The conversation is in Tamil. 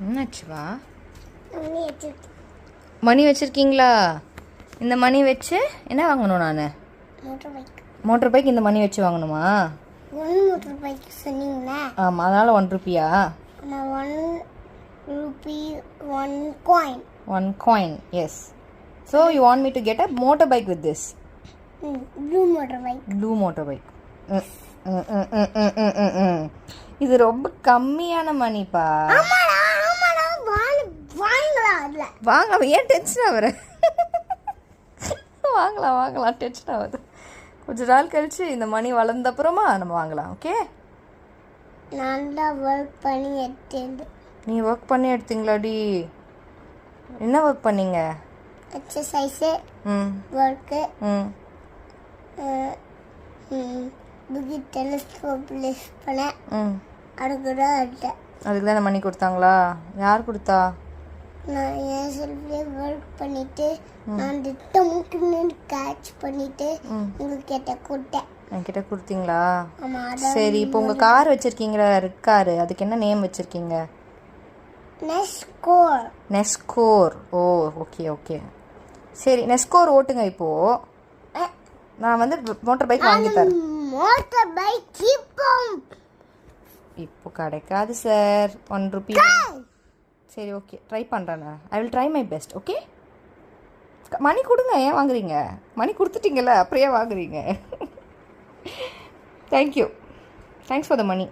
என்னாச்சுவா? மணி வச்சுருக்கீங்களா? இந்த மணி வச்சு என்ன வாங்கணும் நான்? மோட்டர் பைக் இந்த மணி வச்சு வாங்கணுமா? மோட்டர் பைக் சொன்னீங்களா? ஆமாம், அதனால் 1 ரூபியா? 1 rupee 1 coin. 1 coin, yes. So you want me to get a motorbike with this? Blue motorbike. Blue motorbike. இது ரொம்ப கம்மியான மணிப்பா. வாங்கலாம், ஏன் டென்ஷன் ஆகுற? வாங்கலாம் டென்ஷன் ஆகுது. கொஞ்ச நாள் கழிச்சு இந்த மணி வளர்ந்தப்புறமா நம்ம வாங்கலாம். ஓகே, நல்லா ஒர்க் பண்ணி எடுத்தேன். நீ ஒர்க் பண்ணி எடுத்தீங்களாடி? என்ன ஒர்க் பண்ணீங்க? Exercise, work, Puki telescope list பண்ணேன். அதுக்கு தான் இந்த மணி கொடுத்தாங்களா? யார் கொடுத்தா? நான் என் செல்ஃப்லேயே ஒர்க் பண்ணிட்டு நான் திட்டமுக்கு கேட்ச் பண்ணிட்டு உங்ககிட்ட கொடுத்தேன். என்கிட்ட கொடுத்தீங்களா? சரி, இப்போ உங்கள் கார் வச்சுருக்கீங்களா? ரெட் காரு, அதுக்கு என்ன நேம் வச்சுருக்கீங்க? நெஸ்கோர். ஓ, ஓகே. சரி, நெஸ்கோர் ஓட்டுங்க. இப்போது நான் வந்து மோட்டர் பைக் வாங்கி தரேன். மோட்டர் பைக் இப்போ கிடைக்காது சார், 1 ரூபி. சரி, ஓகே, ட்ரை பண்ணுறேன். நான் I will try my best. Okay, money கொடுங்க. ஏன் வாங்குறீங்க? மணி கொடுத்துட்டீங்கல்ல, அப்புறம் ஏன் வாங்குறீங்க? Thank you, thanks for the money.